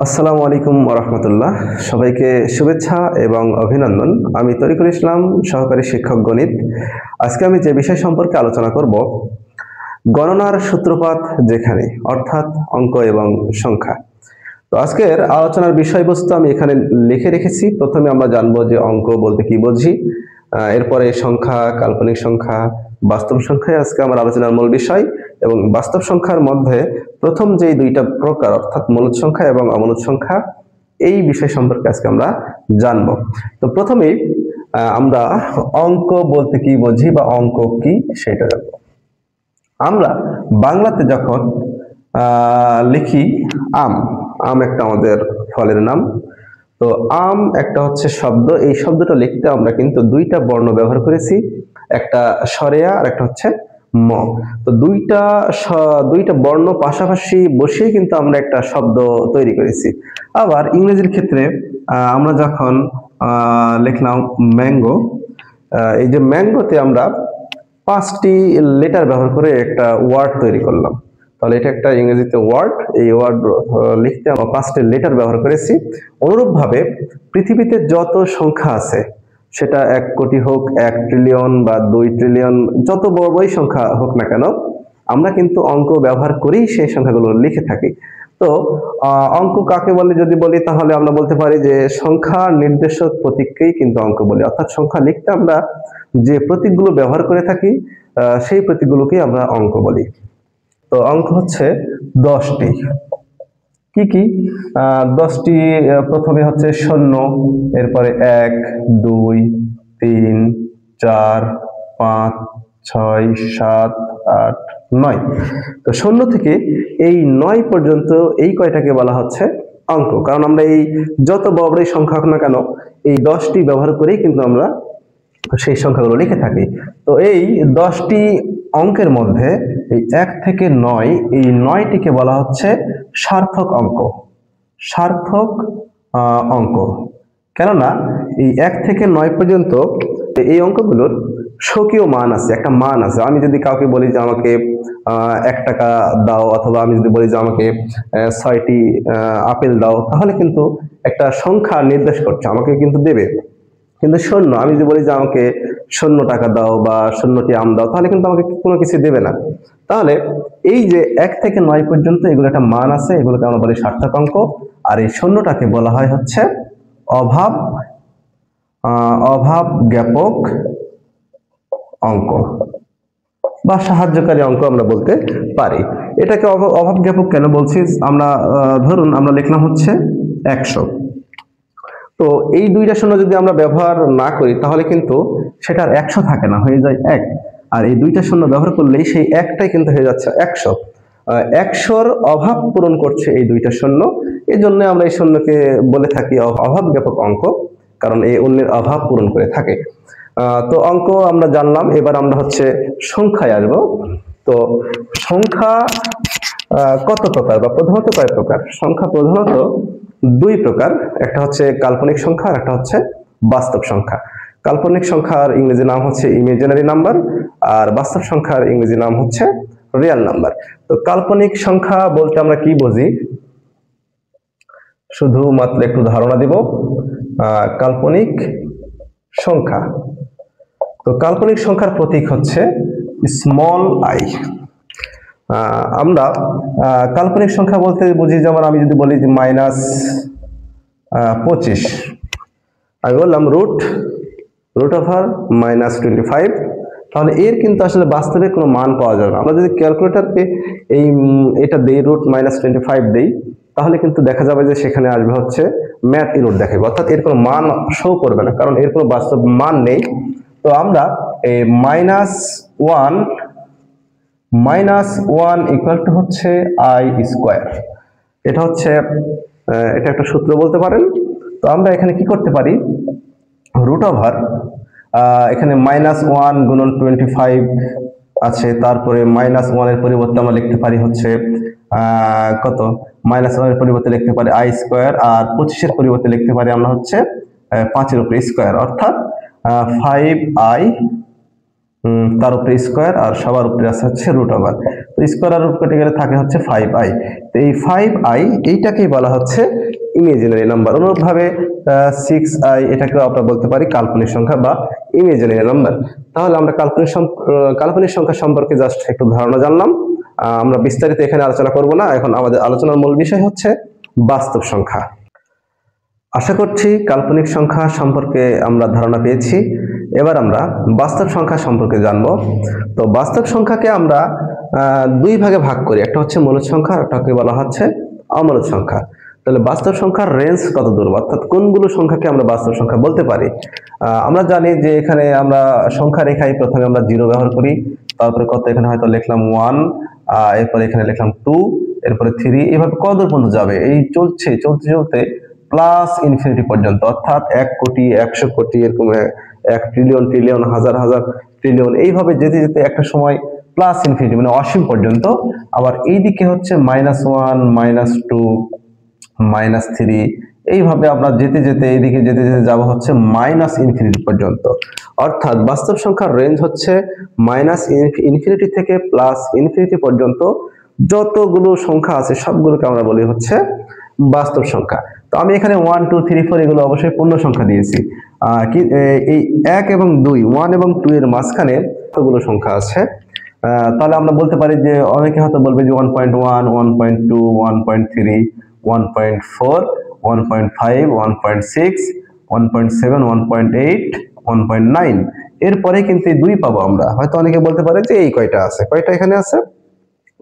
আসসালামু আলাইকুম রাহমাতুল্লাহ। সবাইকে শুভেচ্ছা এবং অভিনন্দন। আমি তরিকুল ইসলাম, সহকারী শিক্ষক গণিত। আজকে আমি যে বিষয় সম্পর্কে আলোচনা করব, গণনার সূত্রপাত যেখানে, অর্থাৎ অঙ্ক এবং সংখ্যা। তো আজকের আলোচনার বিষয়বস্তু আমি এখানে লিখে রেখেছি। প্রথমে আমরা জানবো যে অঙ্ক বলতে কি বুঝি, এরপরে সংখ্যা, কাল্পনিক সংখ্যা, বাস্তব সংখ্যায় আজকে আমার আলোচনার মূল বিষয়। এবং বাস্তব সংখ্যার মধ্যে প্রথম যেই দুইটা প্রকার, অর্থাৎ মূলদ সংখ্যা এবং অমূলদ সংখ্যা, এই বিষয় সম্পর্কে আজকে আমরা জানব। তো প্রথমেই আমরা অঙ্ক বলতে কি বুঝি বা অঙ্ক কি সেটা জানব। আমরা বাংলাতে যখন লিখি আম, আম একটা আমাদের ফলের নাম। তো আম একটা হচ্ছে শব্দ, এই শব্দটা লিখতে আমরা কিন্তু দুইটা বর্ণ ব্যবহার করেছি, একটা স্বরেয়া আর একটা হচ্ছে ম। তো দুইটা বর্ণ পাশাপাশি বসিয়ে কিন্তু আমরা একটা শব্দ তৈরি করেছি। আবার ইংরেজির ক্ষেত্রে আমরা যখন লিখলাম ম্যাঙ্গো, এই যে ম্যাঙ্গোতে আমরা 5টি লেটার ব্যবহার করে একটা ওয়ার্ড তৈরি করলাম। তাহলে এটা একটা ইংরেজিতে ওয়ার্ড, এই ওয়ার্ড লিখতে আমরা 5টি লেটার ব্যবহার করেছি। অনুরূপভাবে পৃথিবীতে যত সংখ্যা আছে, সেটা 1 কোটি হোক, 1 ট্রিলিয়ন বা 2 ট্রিলিয়ন, যত বড়ই সংখ্যা হোক না কেন, আমরা কিন্তু অঙ্ক ব্যবহার করেই সেই সংখ্যাগুলো লিখে থাকি। তো অঙ্ক কাকে বলে যদি বলি, তাহলে আমরা বলতে পারি যে সংখ্যা নির্দেশক প্রতীককেই কিন্তু অঙ্ক বলি। অর্থাৎ সংখ্যা লিখতে আমরা যে প্রতীকগুলো ব্যবহার করে থাকি, সেই প্রতীকগুলোকেই আমরা অঙ্ক বলি। তো অঙ্ক হচ্ছে 10টি। কি কি 10টি? প্রথমে হচ্ছে 0, এরপরে 1, 2, 3, 4, 5, 6, 7, 8, 9। তো 0 থেকে এই 9 পর্যন্ত এই কয়টাকে বলা হচ্ছে অঙ্ক। কারণ আমরা এই যত বড়ই সংখ্যা হোক না কেন, এই 10টি ব্যবহার করেই কিন্তু আমরা সেই সংখ্যাগুলো লিখে থাকি। তো এই 10টি অঙ্কের মধ্যে এই 1 থেকে 9, এই 9টিকে বলা হচ্ছে সার্থক অঙ্ক। সার্থক অঙ্ক, কেননা এই 1 থেকে 9 পর্যন্ত এই অঙ্কগুলোর স্বকীয় মান আছে, একটা মান আছে। আমি যদি কাউকে বলি যে আমাকে 1 টাকা দাও, অথবা আমি যদি বলি যে আমাকে 6টি আপেল দাও, তাহলে কিন্তু একটা সংখ্যা নির্দেশ করছে, আমাকে কিন্তু দেবে। কিন্তু 0, আমি যদি বলি যে আমাকে 0 টাকা দাও বা 0টি আম দাও, তাহলে কিন্তু আমাকে কোনো কিছু দেবে না। তাহলে এই যে 1 থেকে 9 পর্যন্ত এগুলো একটা মান আছে, এগুলোকে আমরা বলি সার্থক অঙ্ক। আর এই 0টাকে বলা হয় হচ্ছে অভাব জ্ঞাপক অঙ্ক বা সাহায্যকারী অঙ্ক আমরা বলতে পারি। এটাকে অভাব জ্ঞাপক কেন বলছি? আমরা ধরুন আমরা লিখলাম হচ্ছে 100। তো এই 2টা শূন্য যদি আমরা ব্যবহার না করি, তাহলে কিন্তু সেটার 100 থাকে না, হয়ে যায় 1। আর এই 2টা শূন্য ব্যবহার করলেই সেই একটাই কিন্তু হয়ে যাচ্ছে 100। 100র অভাব পূরণ করছে এই 2টা শূন্য। এই জন্য আমরা এই শূন্যকে বলে থাকি অভাব জ্ঞাপক অঙ্ক, কারণ এই অন্যের অভাব পূরণ করে থাকে। তো অঙ্ক আমরা জানলাম, এবার আমরা হচ্ছে সংখ্যায় আসবো। তো সংখ্যা কত প্রকার বা প্রধানত কয় প্রকার? সংখ্যা প্রধানত 2 প্রকার, একটা হচ্ছে কাল্পনিক সংখ্যা আর একটা হচ্ছে বাস্তব সংখ্যা। কাল্পনিক সংখ্যার ইংরেজি নাম হচ্ছে ইমাজিনারি নাম্বার, আর বাস্তব সংখ্যার ইংরেজি নাম হচ্ছে রিয়েল নাম্বার। তো কাল্পনিক সংখ্যা বলতে আমরা কি বুঝি, শুধুমাত্র একটু ধারণা দিব। কাল্পনিক সংখ্যা, তো কাল্পনিক সংখ্যার প্রতীক হচ্ছে স্মল আই। আমরা কাল্পনিক সংখ্যা বলতে বুঝি, যেমন আমি যদি বলি যে -25, আমি বললাম রুট ওভার -25, তাহলে এর কিন্তু আসলে বাস্তবে কোনো মান পাওয়া যাবে না। আমরা যদি ক্যালকুলেটরকে এটা দেই, রুট -25 দেই, তাহলে কিন্তু দেখা যাবে যে সেখানে আসবে হচ্ছে ম্যাথ ইরর দেখাবে, অর্থাৎ এর কোনো মান শো করবে না, কারণ এর কোনো বাস্তব মান নেই। তো আমরা এই -1 ইকুয়াল টু হচ্ছে i²। এটা হচ্ছে এটা একটা সূত্র বলতে পারেন। তো আমরা এখানে কি করতে পারি, রুট ওভার, এখানে -1 গুণন 25 আছে, তারপরে -1 এর পরিবর্তে আমরা লিখতে পারি হচ্ছে কত, -1 এর পরিবর্তে লিখতে পারি i², আর 25 এর পরিবর্তে লিখতে পারি আমরা হচ্ছে 5 এর উপরে স্কয়ার, অর্থাৎ 5i তার উপরে স্কোয়ার আর সবার উপরে আছে হচ্ছে রুট ওভার। তো স্কোয়ার আর রুট কেটে গেলে থাকে হচ্ছে 5i। তো এই 5i এইটাকেই বলা হচ্ছে ইমাজিনারি নাম্বার। অনুরূপভাবে 6i এটাকেও আমরা বলতে পারি কাল্পনিক সংখ্যা বা ইমাজিনারি নাম্বার। তাহলে আমরা কাল্পনিক সংখ্যা সম্পর্কে জাস্ট একটু ধারণা জানলাম। আমরা বিস্তারিত এখানে আলোচনা করব না। এখন আমাদের আলোচনার মূল বিষয় হচ্ছে বাস্তব সংখ্যা। আশা করছি কাল্পনিক সংখ্যা সম্পর্কে আমরা ধারণা পেয়েছি। এবার আমরা বাস্তব সংখ্যা সম্পর্কে জানব। তো বাস্তব সংখ্যাকে আমরা দুই ভাগে ভাগ করি, একটা হচ্ছে মূলদ সংখ্যা, একটাকে বলা হচ্ছে অমূলদ সংখ্যা। তাহলে বাস্তব সংখ্যার রেঞ্জ কত দূর, অর্থাৎ কোনগুলো সংখ্যাকে আমরা বাস্তব সংখ্যা বলতে পারি। আমরা জানি যে এখানে আমরা সংখ্যা রেখায় প্রথমে আমরা 0 ব্যবহার করি, তারপরে কত এখানে হয়তো লিখলাম 1, এরপরে এখানে লিখলাম 2, এরপরে 3, এইভাবে কত দূর পর্যন্ত যাবে এই চলতে চলতে প্লাস ইনফিনিটি পর্যন্ত, অর্থাৎ 1 কোটি 100 কোটি এরকম 1 ট্রিলিয়ন ট্রিলিয়ন হাজার হাজার ট্রিলিয়ন, এইভাবে যেতে যেতে একটা সময় প্লাস ইনফিনিটি মানে অসীম পর্যন্ত। আবার এইদিকে হচ্ছে -1 -2 -3, এইভাবে আমরা যেতে যেতে এইদিকে যেতে যেতে যাব হচ্ছে মাইনাস ইনফিনিটি পর্যন্ত। অর্থাৎ বাস্তব সংখ্যার রেঞ্জ হচ্ছে মাইনাস ইনফিনিটি থেকে প্লাস ইনফিনিটি পর্যন্ত যতগুলো সংখ্যা আছে সবগুলোকে আমরা বলি হচ্ছে বাস্তব সংখ্যা। তো আমি এখানে 1 2 3 4 এগুলো অবশ্যই পূর্ণ সংখ্যা দিয়েছি। এই 1 এবং 2, 1 এবং 2 এর মাঝখানে কতগুলো সংখ্যা আছে, তাহলে আমরা বলতে পারি যে অনেকে হয়তো বলবে যে 1.1 1.2 1.3 1.4 1.5 1.6 1.7 1.8 1.9, এরপরে কিন্তু এই 2 পাবো আমরা। হয়তো অনেকে বলতে পারে যে এই কয়টা আছে, কয়টা এখানে আছে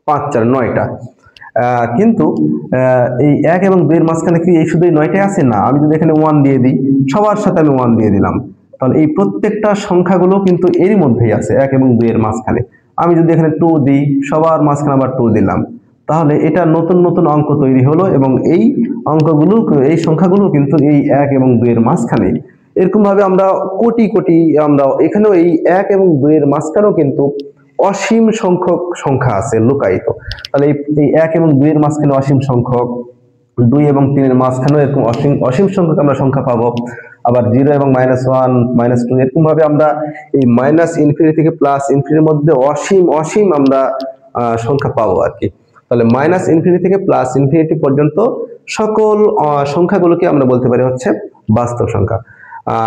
5 4 9টা। কিন্তু এই 1 এবং 2 এর মাঝখানে কি এই শুধু 9টাই আছে না, আমি যদি এখানে 1 দিয়ে দিই, সবার সাথে আমি 1 দিয়ে দিলাম, তাহলে এই প্রত্যেকটা সংখ্যাগুলো কিন্তু এরই মধ্যেই আছে 1 এবং 2 এর মাঝখানে। আমি যদি এখানে 2 দিই, সবার মাঝখানে আবার 2 দিলাম, তাহলে এটা নতুন নতুন অঙ্ক তৈরি হলো এবং এই অঙ্কগুলো এই সংখ্যাগুলো কিন্তু এই 1 এবং 2 এর মাঝখানে। এরকম ভাবে আমরা কোটি কোটি, আমরা এখানেও এই 1 এবং 2 এর মাঝখানেও কিন্তু অসীম সংখ্যক সংখ্যা আছে লুকায়িত। তাহলে এই 1 এবং 2 এর মাঝখানে অসীম সংখ্যক, 2 এবং 3 এর মাঝখানেও এরকম অসীম সংখ্যক আমরা সংখ্যা পাবো। আবার 0 এবং -1 -2 এরকম ভাবে আমরা এই মাইনাস ইনফিনিটি থেকে প্লাস ইনফিনিটির মধ্যে অসীম আমরা সংখ্যা পাবো আর কি। তাহলে মাইনাস ইনফিনিটি থেকে প্লাস ইনফিনিটি পর্যন্ত সকল সংখ্যাগুলোকে আমরা বলতে পারি হচ্ছে বাস্তব সংখ্যা।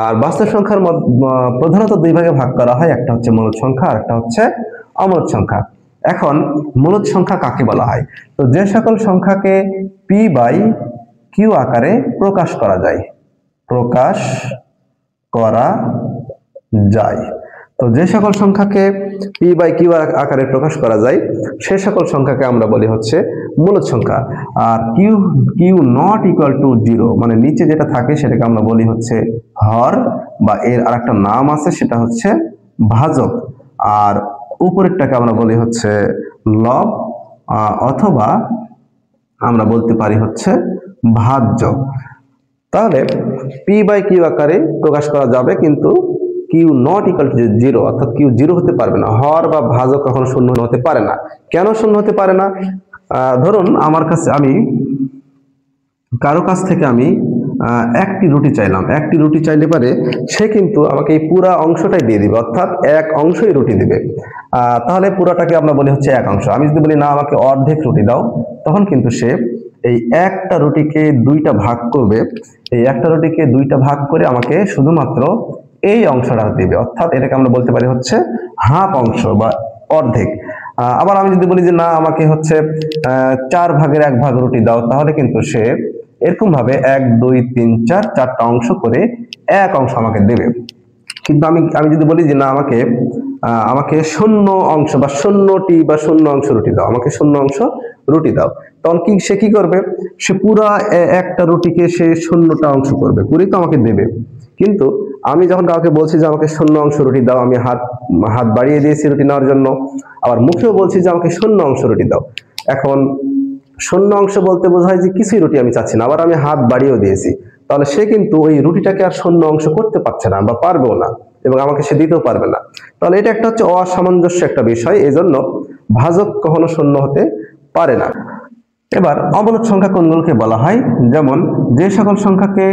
আর বাস্তব সংখ্যার প্রধানত 2 ভাগে ভাগ করা হয়, একটা হচ্ছে মূলদ সংখ্যা আর একটা হচ্ছে অমূলদ সংখ্যা। এখন মূলদ সংখ্যা কাকে বলা হয়? তো যে সকল সংখ্যাকে p/q আকারে প্রকাশ করা যায়, তো যে সকল সংখ্যাকে p/q আকারে প্রকাশ করা যায় সে সকল সংখ্যাকে আমরা বলি হচ্ছে মূলদ সংখ্যা। আর q নট ইকুয়াল টু 0 মানে নিচে যেটা থাকে সেটাকে আমরা বলি হচ্ছে হর, বা এর আরেকটা নাম আছে সেটা হচ্ছে ভাজক, আর উপরেরটাকে আমরা বলি হচ্ছে লব, অথবা আমরা বলতে পারি হচ্ছে ভাজ্য। তাহলে p/q আকারে প্রকাশ করা যাবে, কিন্তু q নট ইকুয়াল টু 0, অর্থাৎ q 0 হতে পারবে না। হর বা ভাজক কখনো শূন্য হতে পারে না। কেন শূন্য হতে পারে না? ধরুন আমি কারো কাছ থেকে আমি একটি রুটি চাইলাম, একটি রুটি চাইলে পারে সে কিন্তু আমাকে এই পুরা অংশটাই দিয়ে দিবে, অর্থাৎ এক অংশই রুটি দিবে। তাহলে পুরাটাকে আমরা বলি হচ্ছে এক অংশ। আমি যদি বলি না আমাকে অর্ধেক রুটি দাও, তখন কিন্তু সে এই একটা রুটিকে 2টা ভাগ করবে, এই একটা রুটিকে 2টা ভাগ করে আমাকে শুধুমাত্র এই অংশটা দিবে, অর্থাৎ এটাকে আমরা বলতে পারি হচ্ছে হাফ অংশ বা অর্ধেক। আবার আমি যদি বলি যে না আমাকে হচ্ছে 4 ভাগের 1 ভাগ রুটি দাও, তাহলে কিন্তু সে এরকম ভাবে 1 2 3 4 4টা অংশ করে এক অংশ আমাকে দেবে। কিন্তু আমি যদি বলি যে না আমাকে শূন্য অংশ বা শূন্যটি বা শূন্য অংশ রুটি দাও, আমাকে শূন্য অংশ রুটি দাও, তখন সে কি করবে? সে পুরা একটা রুটিকে সে শূন্যটা অংশ করবে, পুরি তো আমাকে দেবে। কিন্তু আমি যখন কাউকে বলছি যে আমাকে শূন্য অংশ রুটি দাও, আমি হাত বাড়িয়ে দিয়েছি রুটি নেওয়ার জন্য, আবার মুখেও বলছি যে আমাকে শূন্য অংশ রুটি দাও। এখন শূন্য অংশ বলতে বোঝায় যে কিছুই রুটি আমি চাচ্ছি না, আবার আমি হাত বাড়িয়েও দিয়েছি, তাহলে সে কিন্তু ওই রুটিটাকে আর শূন্য অংশ করতে পারছে না বা পারবেও না, এবং আমাকে সে দিতেও পারবে না। তাহলে এটা একটা হচ্ছে অসামঞ্জস্য একটা বিষয়, এই জন্য ভাজক কখনো শূন্য হতে পারে না। এবার অমূলদ সংখ্যা কোনগুলোকে বলা হয়? যেমন যে সকল সংখ্যাকে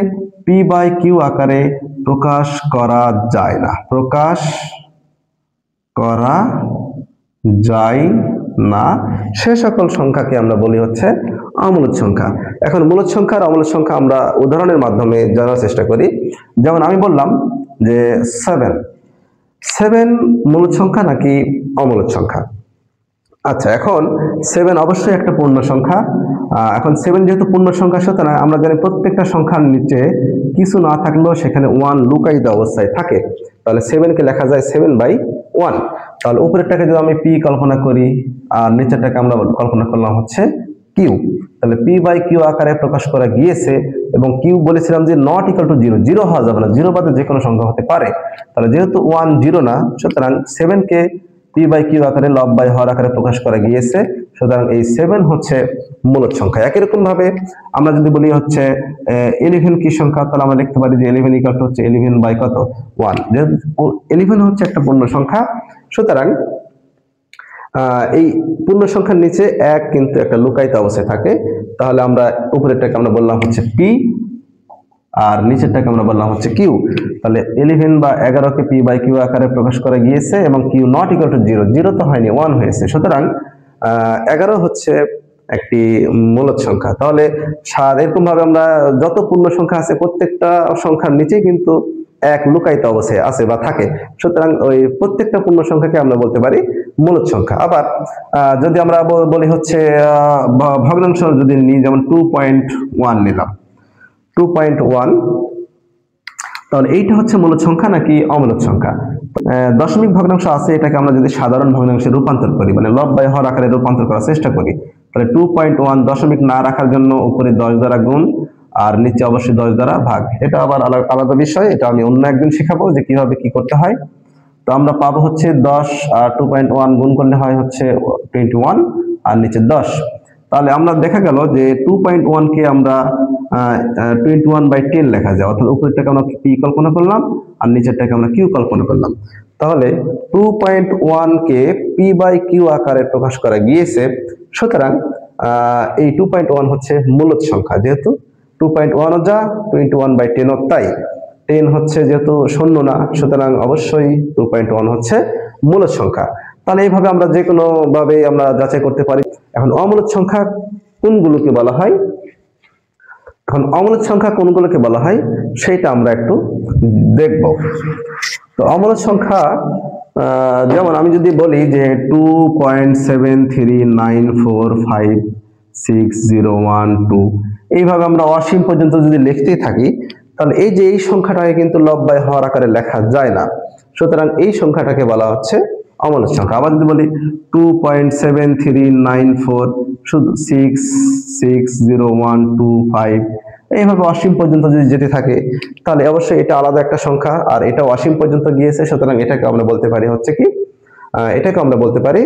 p/q আকারে প্রকাশ করা যায় না, প্রকাশ করা যায় না সে সকল সংখ্যাকে আমরা বলি হচ্ছে অমূলদ সংখ্যা। এখন মূলদ সংখ্যা আর অমূলদ সংখ্যা আমরা উদাহরণের মাধ্যমে জানার চেষ্টা করি। যেমন আমি বললাম যে 7 মূলদ সংখ্যা নাকি অমূলদ সংখ্যা। আচ্ছা, এখন 7 অবশ্যই একটা পূর্ণ সংখ্যা। এখন 7 যেহেতু পূর্ণ সংখ্যা, সুতরাং আমরা জানি প্রত্যেকটা সংখ্যার নিচে কিছু না থাকলেও সেখানে 1 লুকায়িত অবস্থায় থাকে। তাহলে 7 কে লেখা যায় 7/1। তাহলে উপরেরটাকে যদি আমি পি কল্পনা করি আর নিচেরটাকে আমরা কল্পনা করলাম হচ্ছে কিউ, তাহলে p/q আকারে প্রকাশ করা গিয়েছে। এবং কিউ বলেছিলাম যে নট ইকুয়াল টু 0, 0 হওয়া যাবে না, 0 বাদে যে কোনো সংখ্যা হতে পারে। তাহলে যেহেতু 1 0 না, সুতরাং 7 কে p/q আকারে লব বাই হর আকারে প্রকাশ করা গিয়েছে, সুতরাং এই 7 হচ্ছে মূলদ সংখ্যা। একই রকম ভাবে আমরা যদি বলি হচ্ছে 11 কি সংখ্যা, তাহলে আমরা লিখতে পারি যে 11 ইকুয়াল টু হচ্ছে 11 বাই কত 1। যেহেতু 11 হচ্ছে একটা পূর্ণ সংখ্যা, সুতরাং এই পূর্ণ সংখ্যার নিচে 1 কিন্তু একটা লুকায়িত অবস্থায় থাকে। তাহলে আমরা উপরেরটাকে আমরা বললাম হচ্ছে পি আর নিচেরটাকে আমরা বললাম হচ্ছে কিউ। তাহলে 11 বা 11 কে p/q আকারে প্রকাশ করা গিয়েছে এবং কিউ নট ইকুয়াল টু 0, 0 তো হয়নি, 1 হয়েছে। সুতরাং 11 হচ্ছে একটি মূলদ সংখ্যা। তাহলে এরকম ভাবে আমরা যত পূর্ণ সংখ্যা আছে প্রত্যেকটা সংখ্যার নিচেই কিন্তু 1 লুকায়িত অবস্থায় আছে বা থাকে। সুতরাং ওই প্রত্যেকটা পূর্ণ সংখ্যাকে আমরা বলতে পারি মূলদ সংখ্যা। আবার যদি আমরা বলি হচ্ছে ভগ্নাংশ যদি নিই, যেমন 2.1 নিলাম, 2.1, তাহলে এইটা হচ্ছে মূলদ সংখ্যা নাকি অমূলদ সংখ্যা। দশমিক ভগ্নাংশ আছে, এটাকে আমরা যদি সাধারণ ভগ্নাংশে রূপান্তর করি, মানে লব বাই হর আকারে রূপান্তর করার চেষ্টা করি, তাহলে 2.1 দশমিক না রাখার জন্য উপরে 10 দ্বারা গুণ আর নিচে অবশ্যই 10 দ্বারা ভাগ। এটা আবার আলাদা বিষয়, এটা আমি অন্য একদিন শেখাবো যে কিভাবে কি করতে হয়। তো আমরা পাবো হচ্ছে 10 আর 2.1 গুণ করলে হয় হচ্ছে 21 আর নিচে 10। তাহলে আমরা দেখা গেল যে 2.1 কে আমরা 21/10 লেখা যায়, অর্থাৎ উপরেরটাকে আমরা পি কল্পনা করলাম আর নিচেরটাকে আমরা কিউ কল্পনা করলাম। তাহলে 2.1 কে p/q আকারে প্রকাশ করা গিয়েছে, সুতরাং এই 2.1 হচ্ছে মূলদ সংখ্যা। যেহেতু 2.1 যা 21/10 তাই 10 হচ্ছে যেহেতু শূন্য না, সুতরাং অবশ্যই 2.1 হচ্ছে মূলদ সংখ্যা। তাহলে এইভাবে আমরা যে কোনো ভাবে আমরা যাচাই করতে পারি। এখন অমূলদ সংখ্যা কোনগুলোকে বলা হয়, এখন অমূলদ সংখ্যা কোনগুলোকে বলা হয় সেটা আমরা একটু দেখব। তো অমূলদ সংখ্যা যেমন আমি যদি বলি যে 2.739456012, এইভাবে আমরা অসীম পর্যন্ত যদি লিখতেই থাকি, তাহলে এই যে এই সংখ্যাটাকে কিন্তু লব বাই হর আকারে লেখা যায় না। সুতরাং এই সংখ্যাটাকে বলা হচ্ছে অমূলদ সংখ্যা। আবার যদি বলি 2.7394 শুধু 66012 এইভাবে অসীম পর্যন্ত যদি যেতে থাকে, তাহলে অবশ্যই এটা আলাদা একটা সংখ্যা আর এটা অসীম পর্যন্ত গিয়েছে। সুতরাং এটাকে আমরা বলতে পারি হচ্ছে কি, এটাকে আমরা বলতে পারি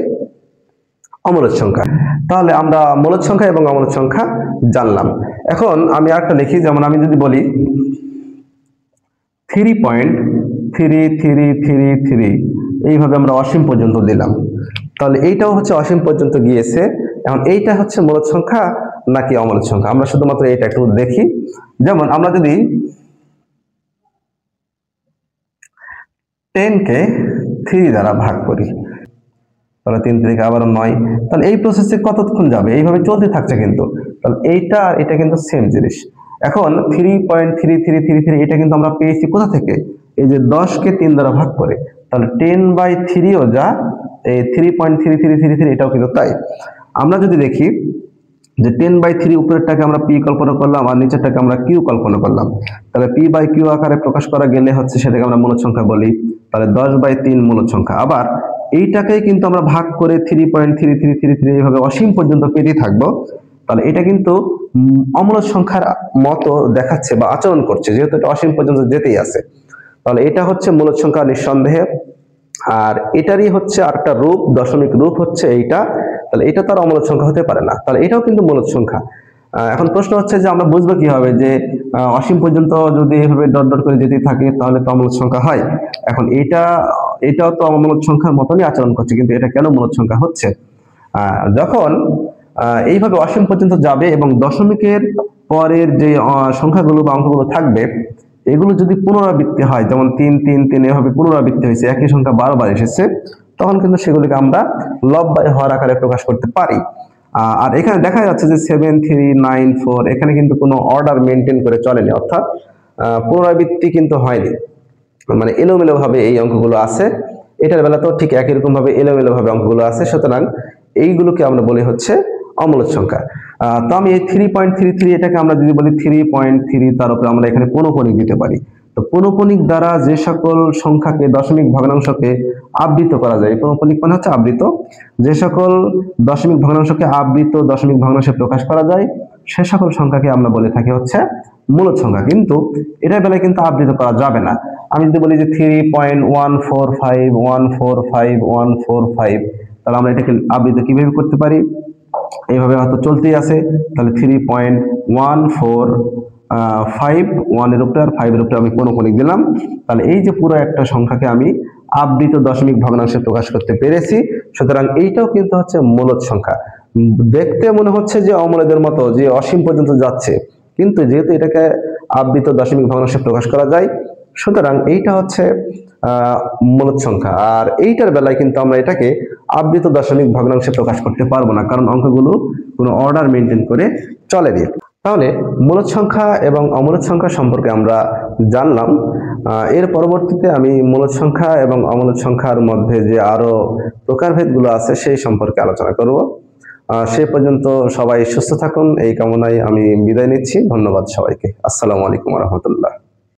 অমূলদ সংখ্যা। তাহলে আমরা মূলদ সংখ্যা এবং অমূলদ সংখ্যা জানলাম। এখন আমি আরেকটা লিখি, যেমন আমি যদি বলি 3.3333, এইভাবে আমরা অসীম পর্যন্ত দিলাম, তাহলে এইটাও হচ্ছে অসীম পর্যন্ত গিয়েছে। এখন এইটা হচ্ছে মূলদ সংখ্যা নাকি অমূলদ সংখ্যা, আমরা শুধুমাত্র এটা একটু দেখি। যেমন আমরা যদি 10 কে 3 দ্বারা ভাগ করি, তাহলে 3 থেকে আবার 9, তাহলে এই প্রসেসে কতক্ষণ যাবে, এইভাবে চলতে থাকছে কিন্তু। তাহলে এইটা আর এটা কিন্তু সেম জিনিস। এখন 3.3333 এটা কিন্তু আমরা পেয়েছি কোথা থেকে, এই যে 10 কে 3 দ্বারা ভাগ করে, তাহলে 10/3ও যা, এই 3.3333 এটাও কিন্তু তাই। আমরা যদি দেখি যে 10/3 উপরেরটাকে আমরা পি কল্পনা করলাম আর নিচেরটাকে আমরা কিউ কল্পনা করলাম, তাহলে p/q আকারে প্রকাশ করা গেলে হচ্ছে সেটাকে আমরা মূলদ সংখ্যা বলি। তাহলে 10/3 মূলদ সংখ্যা। আবার এইটাকেই কিন্তু আমরা ভাগ করে 3.3333 এইভাবে অসীম পর্যন্ত পেতে থাকবো, তাহলে এটা কিন্তু অমূলদ সংখ্যার মতো দেখাচ্ছে বা আচরণ করছে, যেহেতু এটা অসীম পর্যন্ত যেতেই আছে। তাহলে এটা হচ্ছে মূলদ সংখ্যা নিঃসন্দেহে। আর এটারই হচ্ছে আরেকটা রূপ, দশমিক রূপ হচ্ছে এইটা। তাহলে এটা তো আর অমূলদ সংখ্যা হতে পারে না, তাহলে এটাও কিন্তু মূলদ সংখ্যা। এখন প্রশ্ন হচ্ছে যে আমরা বুঝবো কিভাবে যে অসীম পর্যন্ত যদি এভাবে ডট ডট করে যেতে থাকে তাহলে তো অমূলদ সংখ্যা হয়। এখন এটাও তো অমূলদ সংখ্যার মতনই আচরণ করছে, কিন্তু এটা কেন মূলদ সংখ্যা হচ্ছে, যখন এইভাবে অসীম পর্যন্ত যাবে এবং দশমিকের পরের যে সংখ্যাগুলো বা অঙ্কগুলো থাকবে এগুলো যদি পুনরাবৃত্তি হয়, যেমন 3 3 3 এভাবে পুনরাবৃত্তি হয়েছে, একই সংখ্যা 12 বার এসেছে, তখন কিন্তু সেগুলিকে আমরা লব বাই হর আকারে প্রকাশ করতে পারি। আর এখানে দেখা যাচ্ছে যে 7 3 9 4 এখানে কিন্তু কোনো অর্ডার মেনটেন করে চলেনি, অর্থাৎ পুনরাবৃত্তি কিন্তু হয়নি, মানে এলোমেলো ভাবে এই অঙ্কগুলো আছে। এটার বেলাতেও ঠিক একই রকম ভাবে এলোমেলো ভাবে অঙ্কগুলো আছে, সুতরাং এইগুলোকে আমরা বলি হচ্ছে অমূলদ সংখ্যা। তো আমি এই 3.33 এটাকে আমরা যদি বলি 3.3, তার উপরে আমরা এখানে পৌনঃপুনিক দিতে পারি। তো পৌনঃপুনিক দ্বারা যে সকল সংখ্যাকে দশমিক ভগ্নাংশকে আবৃত করা যায়, পৌনঃপুনিক মানে হচ্ছে আবৃত, যে সকল দশমিক ভগ্নাংশকে আবৃত দশমিক ভগ্নাংশে প্রকাশ করা যায় সে সকল সংখ্যাকে আমরা বলে থাকি হচ্ছে মূলদ সংখ্যা। কিন্তু এটার বেলায় কিন্তু আবৃত করা যাবে না। আমি যদি বলি যে 3.145145145, তাহলে আমরা এটাকে আবৃত কিভাবে করতে পারি, এইভাবে হয়তো চলতেই আছে, তাহলে 3.145 এর উপরে আর 5 এর উপরে আমি পৌনঃপুনিক দিলাম, তাহলে এই যে পুরো একটা সংখ্যাকে আমি আবৃত দশমিক ভগ্নাংশে প্রকাশ করতে পেরেছি। সুতরাং এইটাও কিন্তু হচ্ছে মূলদ সংখ্যা। দেখতে মনে হচ্ছে যে অমূলদের মতো, যে অসীম পর্যন্ত যাচ্ছে, কিন্তু যেহেতু এটাকে আবৃত দশমিক ভগ্নাংশে প্রকাশ করা যায়, সুতরাং এইটা হচ্ছে মূলদ সংখ্যা। আর এইটার বেলায় কিন্তু আমরা এটাকে আবৃত দশমিক ভগ্নাংশে প্রকাশ করতে পারবো না, কারণ অঙ্কগুলো কোনো অর্ডার মেনটেন করে চলেনি। তাহলে মূলদ সংখ্যা এবং অমূলদ সংখ্যা সম্পর্কে আমরা জানলাম। এর পরবর্তীতে আমি মূলদ সংখ্যা এবং অমূলদ সংখ্যার মধ্যে যে আরো প্রকারভেদগুলো আছে সেই সম্পর্কে আলোচনা করব। সে পর্যন্ত সবাই সুস্থ থাকুন, এই কামনায় আমি বিদায় নিচ্ছি। ধন্যবাদ সবাইকে। আসসালামু আলাইকুম ওয়া রাহমাতুল্লাহ।